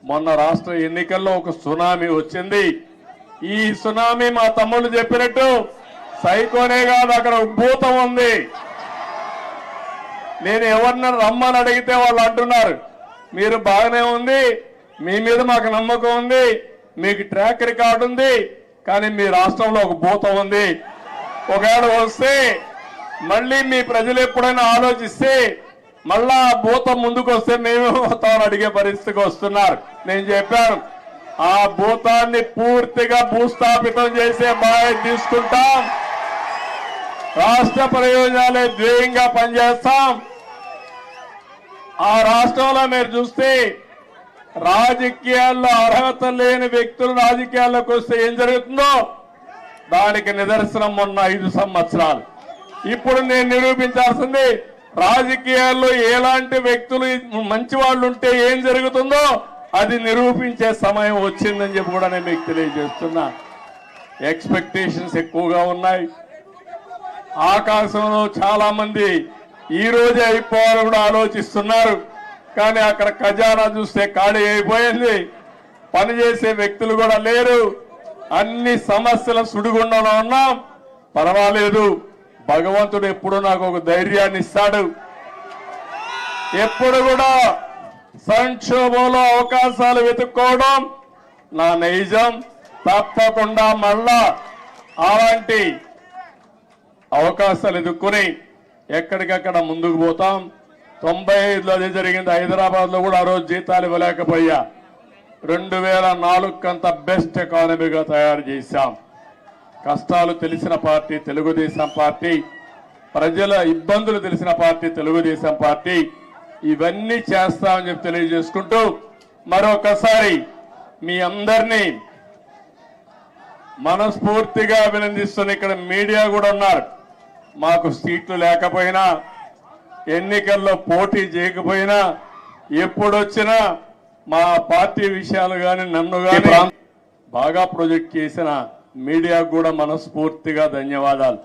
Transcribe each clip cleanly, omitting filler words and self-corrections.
మొన్న రాష్ట్ర ఎన్నికల్లో ఒక సునామీ వచ్చింది. ఈ సునామీ మా తమ్ముళ్ళు చెప్పినట్టు సైకోనే కాదు, అక్కడ భూతం ఉంది. నేను ఎవరిని రమ్మని అడిగితే వాళ్ళు అంటున్నారు మీరు బాగానే ఉంది, మీ మీద మాకు నమ్మకం ఉంది, మీకు ట్రాక్ రికార్డు ఉంది, కానీ మీ రాష్ట్రంలో ఒక భూతం ఉంది. ఒకవేళ వస్తే మళ్ళీ మీ ప్రజలు ఎప్పుడైనా ఆలోచిస్తే మళ్ళా ఆ భూతం ముందుకు వస్తే మేమేమవుతామని అడిగే పరిస్థితికి వస్తున్నారు. నేను చెప్పాను ఆ భూతాన్ని పూర్తిగా భూస్థాపితం చేసే బాధ్యత తీసుకుంటాం. రాష్ట్ర ప్రయోజనాలే ధ్యేయంగా పనిచేస్తాం. ఆ రాష్ట్రంలో మీరు చూస్తే రాజకీయాల్లో అర్హత లేని వ్యక్తులు రాజకీయాల్లోకి వస్తే ఏం జరుగుతుందో దానికి నిదర్శనం మొన్న 5 సంవత్సరాలు. ఇప్పుడు నేను నిరూపించాల్సింది రాజకీయాల్లో ఎలాంటి వ్యక్తులు మంచి వాళ్ళు ఉంటే ఏం జరుగుతుందో అది నిరూపించే సమయం వచ్చిందని చెప్పి కూడా నేను మీకు తెలియజేస్తున్నా. ఎక్స్పెక్టేషన్స్ ఎక్కువగా ఉన్నాయి. ఆకాశంలో చాలా మంది ఈ రోజే అయిపోవాలని కూడా ఆలోచిస్తున్నారు. కానీ అక్కడ ఖజానా చూస్తే ఖాళీ అయిపోయింది. పనిచేసే వ్యక్తులు కూడా లేరు. అన్ని సమస్యల సుడిగుండంలో ఉన్నాం. పర్వాలేదు, భగవంతుడు ఎప్పుడు నాకు ఒక ధైర్యాన్ని ఇస్తాడు. ఎప్పుడు కూడా సంక్షోభంలో అవకాశాలు వెతుక్కోవడం నా నైజం. తప్పకుండా మళ్ళా అలాంటి అవకాశాలు ఎదుర్కొని ఎక్కడికక్కడ ముందుకు పోతాం. 95లో అదే జరిగింది. హైదరాబాద్ లో కూడా ఆ రోజు జీతాలు ఇవ్వలేకపోయా. 2004 కంత బెస్ట్ ఎకానమీగా తయారు చేశాం. కష్టాలు తెలిసిన పార్టీ తెలుగుదేశం పార్టీ, ప్రజల ఇబ్బందులు తెలిసిన పార్టీ తెలుగుదేశం పార్టీ. ఇవన్నీ చేస్తామని చెప్పి తెలియజేసుకుంటూ మరొకసారి మీ అందరినీ మనస్ఫూర్తిగా అభినందిస్తున్న ఇక్కడ మీడియా కూడా ఉన్నారు. మాకు సీట్లు లేకపోయినా, ఎన్నికల్లో పోటీ చేయకపోయినా, ఎప్పుడొచ్చినా మా పార్టీ విషయాలు కానీ నన్ను కానీ బాగా ప్రొజెక్ట్ చేసిన మీడియాకు కూడా మనస్ఫూర్తిగా ధన్యవాదాలు.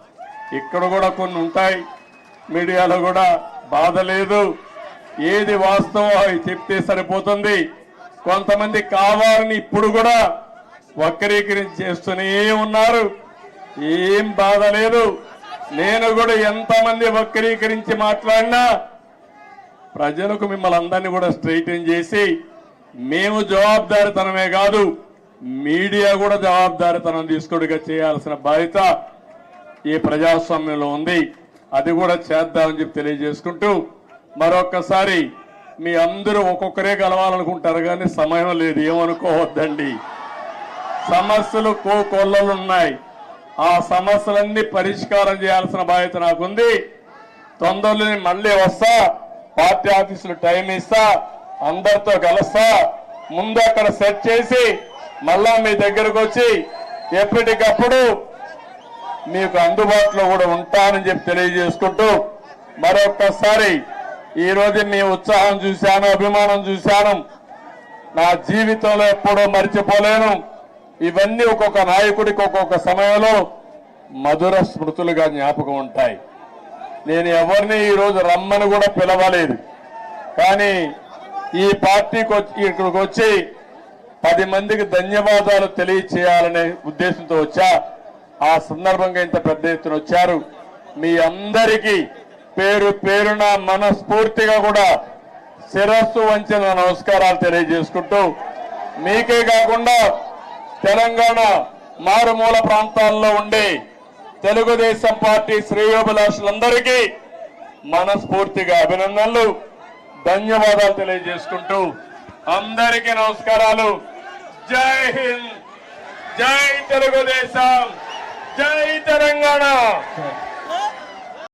ఇక్కడ కూడా కొన్ని ఉంటాయి, మీడియాలో కూడా బాధ లేదు. ఏది వాస్తవం అవి చెప్తే సరిపోతుంది. కొంతమంది కావాలని ఇప్పుడు కూడా వక్రీకరించి చేస్తూనే ఉన్నారు. ఏం బాధ లేదు. నేను కూడా ఎంతమంది వక్రీకరించి మాట్లాడినా ప్రజలకు మిమ్మల్ని అందరినీ కూడా స్ట్రైటన్ చేసి మేము జవాబుదారీతనమే కాదు మీడియా కూడా జవాబుదారీతనం తీసుకుడిగా చేయాల్సిన బాధ్యత ఈ ప్రజాస్వామ్యంలో ఉంది. అది కూడా చేద్దామని చెప్పి తెలియజేసుకుంటూ మరొక్కసారి మీ అందరూ ఒక్కొక్కరే కలవాలనుకుంటారు కానీ సమయం లేదు, ఏమనుకోవద్దండి. సమస్యలు కోకొల్లలు ఉన్నాయి. ఆ సమస్యలన్నీ పరిష్కారం చేయాల్సిన బాధ్యత నాకుంది. తొందరలోనే మళ్ళీ వస్తా, పార్టీ ఆఫీసులు టైం ఇస్తా, అందరితో కలుస్తా. ముందు అక్కడ సెట్ చేసి మళ్ళా మీ దగ్గరకు వచ్చి ఎప్పటికప్పుడు మీకు అందుబాటులో కూడా ఉంటానని చెప్పి తెలియజేసుకుంటూ మరొక్కసారి ఈ రోజు మీ ఉత్సాహం చూశాను, అభిమానం చూశాను. నా జీవితంలో ఎప్పుడూ మర్చిపోలేను. ఇవన్నీ ఒక్కొక్క నాయకుడికి ఒక్కొక్క సమయంలో మధుర స్మృతులుగా జ్ఞాపకం ఉంటాయి. నేను ఎవరిని ఈరోజు రమ్మని కూడా పిలవలేదు, కానీ ఈ పార్టీకి ఇక్కడికి వచ్చి 10 మందికి ధన్యవాదాలు తెలియచేయాలనే ఉద్దేశంతో వచ్చా. ఆ సందర్భంగా ఇంత పెద్ద ఎత్తున వచ్చారు. మీ అందరికీ పేరు పేరున మనస్ఫూర్తిగా కూడా శిరస్సు వంచిన నమస్కారాలు తెలియజేసుకుంటూ మీకే కాకుండా తెలంగాణ మారుమూల ప్రాంతాల్లో ఉండే తెలుగుదేశం పార్టీ శ్రేయోభిలాషులందరికీ మనస్ఫూర్తిగా అభినందనలు, ధన్యవాదాలు తెలియజేసుకుంటూ అందరికీ నమస్కారాలు. జై హింద్, జై తెలుగుదేశం, జై తెలంగాణ.